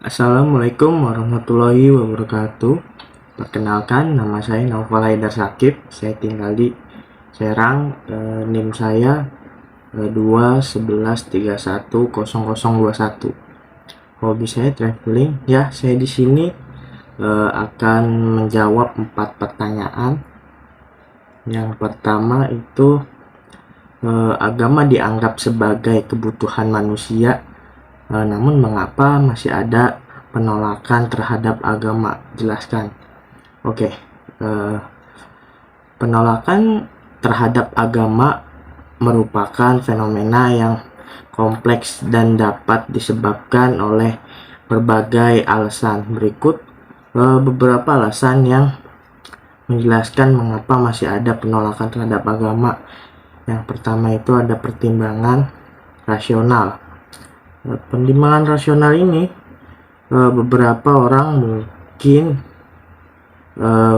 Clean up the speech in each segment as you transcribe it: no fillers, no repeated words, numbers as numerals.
Assalamualaikum warahmatullahi wabarakatuh. Perkenalkan, nama saya Naufal Haidar Sakib. Saya tinggal di Serang. NIM saya 211310021. Hobi saya traveling. Ya, saya di sini akan menjawab 4 pertanyaan. Yang pertama itu agama dianggap sebagai kebutuhan manusia. Namun mengapa masih ada penolakan terhadap agama? Jelaskan. Oke, penolakan terhadap agama merupakan fenomena yang kompleks dan dapat disebabkan oleh berbagai alasan. Berikut beberapa alasan yang menjelaskan mengapa masih ada penolakan terhadap agama. Yang pertama itu ada pertimbangan rasional. Pertimbangan rasional ini beberapa orang mungkin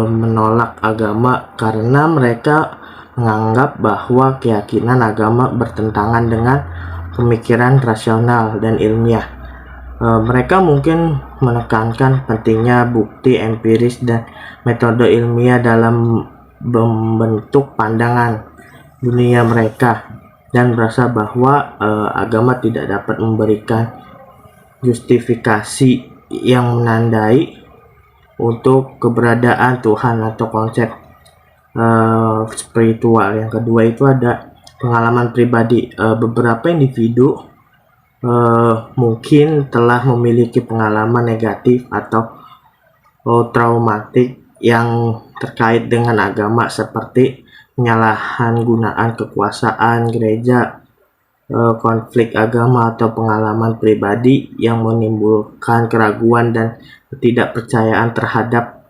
menolak agama karena mereka menganggap bahwa keyakinan agama bertentangan dengan pemikiran rasional dan ilmiah. Mereka mungkin menekankan pentingnya bukti empiris dan metode ilmiah dalam membentuk pandangan dunia mereka, dan merasa bahwa agama tidak dapat memberikan justifikasi yang menandai untuk keberadaan Tuhan atau konsep spiritual. Yang kedua itu ada pengalaman pribadi. Beberapa individu mungkin telah memiliki pengalaman negatif atau traumatik yang terkait dengan agama, seperti penyalahgunaan kekuasaan gereja, konflik agama, atau pengalaman pribadi yang menimbulkan keraguan dan ketidakpercayaan terhadap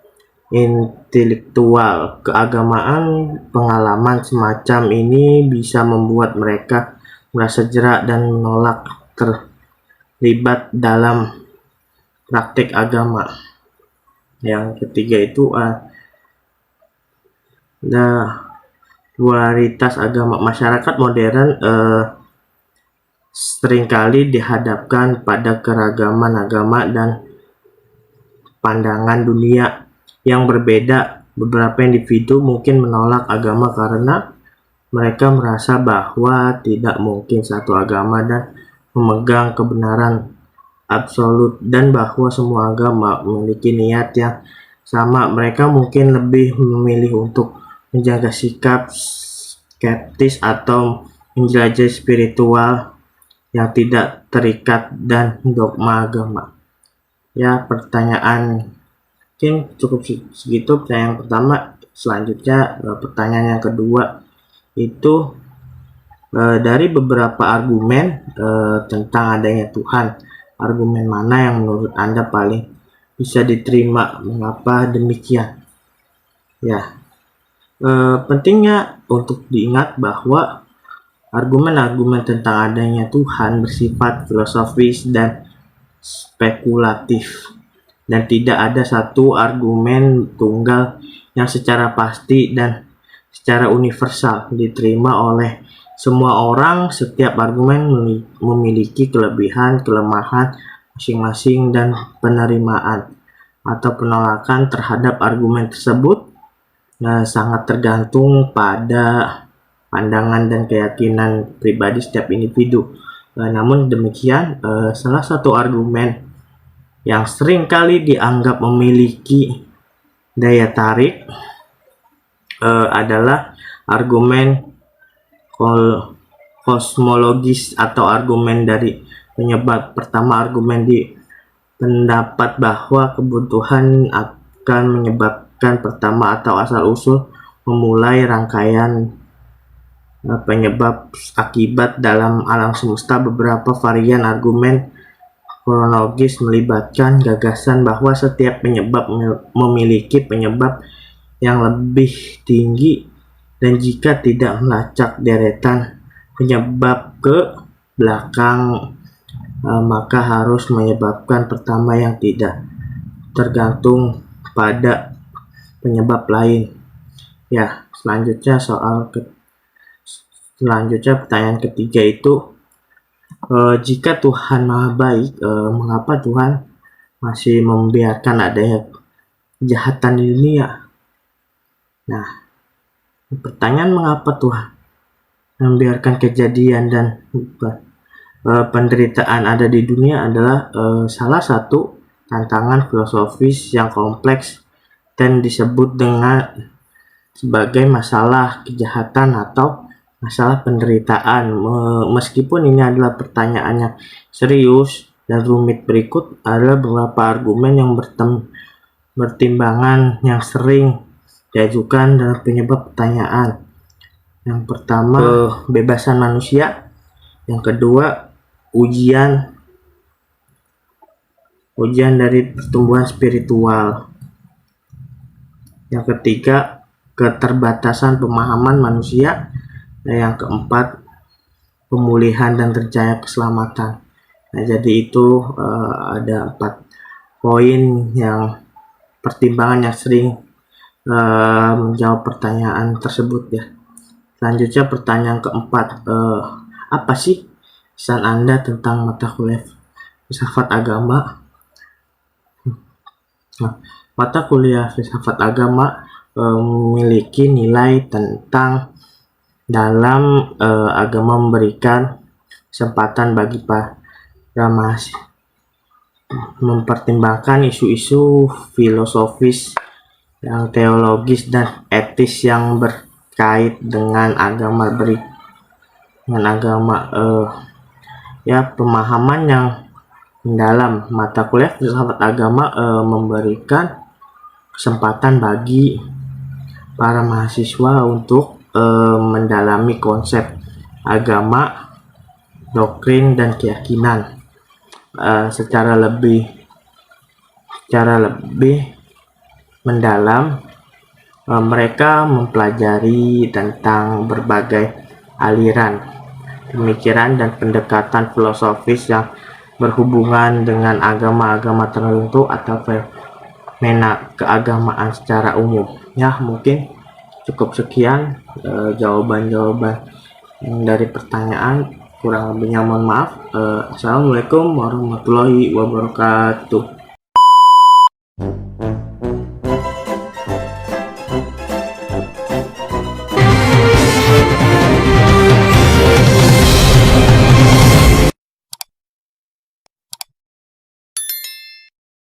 intelektual keagamaan. Pengalaman semacam ini bisa membuat mereka merasa jerak dan menolak terlibat dalam praktik agama. Yang ketiga itu ada pluralitas agama. Masyarakat modern seringkali dihadapkan pada keragaman agama dan pandangan dunia yang berbeda. Beberapa individu mungkin menolak agama karena mereka merasa bahwa tidak mungkin satu agama dan memegang kebenaran absolut, dan bahwa semua agama memiliki niat yang sama. Mereka mungkin lebih memilih untuk menjaga sikap skeptis atau menjelajahi spiritual yang tidak terikat dan dogma agama. Ya, pertanyaan mungkin cukup segitu pertanyaan pertama. Selanjutnya pertanyaan yang kedua itu dari beberapa argumen tentang adanya Tuhan, argumen mana yang menurut Anda paling bisa diterima? Mengapa demikian? Ya, pentingnya untuk diingat bahwa argumen-argumen tentang adanya Tuhan bersifat filosofis dan spekulatif, dan tidak ada satu argumen tunggal yang secara pasti dan secara universal diterima oleh semua orang. Setiap argumen memiliki kelebihan, kelemahan masing-masing, dan penerimaan atau penolakan terhadap argumen tersebut sangat tergantung pada pandangan dan keyakinan pribadi setiap individu. Namun demikian, salah satu argumen yang sering kali dianggap memiliki daya tarik adalah argumen kosmologis atau argumen dari penyebab. Pertama, argumen di pendapat bahwa kebutuhan akan menyebabkan pertama atau asal-usul memulai rangkaian penyebab akibat dalam alam semesta. Beberapa varian argumen kronologis melibatkan gagasan bahwa setiap penyebab memiliki penyebab yang lebih tinggi, dan jika tidak melacak deretan penyebab ke belakang, maka harus menyebabkan pertama yang tidak tergantung pada penyebab lain. Ya, selanjutnya pertanyaan ketiga itu, jika Tuhan Maha Baik, mengapa Tuhan masih membiarkan adanya kejahatan di dunia. Nah, pertanyaan mengapa Tuhan membiarkan kejadian dan penderitaan ada di dunia adalah salah satu tantangan filosofis yang kompleks dan disebut dengan sebagai masalah kejahatan atau masalah penderitaan. Meskipun ini adalah pertanyaan yang serius dan rumit, berikut adalah beberapa argumen yang bertimbangan yang sering diajukan dalam penyebab pertanyaan. Yang pertama, kebebasan manusia. Yang kedua, ujian dari pertumbuhan spiritual. Yang ketiga, keterbatasan pemahaman manusia. Dan yang keempat, pemulihan dan terjaya keselamatan. Nah, jadi itu ada 4 poin yang pertimbangan yang sering menjawab pertanyaan tersebut ya. Selanjutnya pertanyaan keempat, apa sih pesan Anda tentang mata kuliah filsafat agama? Nah, mata kuliah filsafat agama memiliki nilai tentang dalam agama memberikan kesempatan bagi para mahasiswa mempertimbangkan isu-isu filosofis yang teologis dan etis yang berkait dengan agama, pemahaman yang mendalam. Mata kuliah filsafat agama memberikan kesempatan bagi para mahasiswa untuk mendalami konsep agama, doktrin dan keyakinan secara lebih mendalam. Mereka mempelajari tentang berbagai aliran pemikiran dan pendekatan filosofis yang berhubungan dengan agama-agama tertentu atau fenomena keagamaan secara umum. Ya, mungkin cukup sekian jawaban-jawaban dari pertanyaan. Kurang lebihnya mohon maaf. Assalamualaikum warahmatullahi wabarakatuh.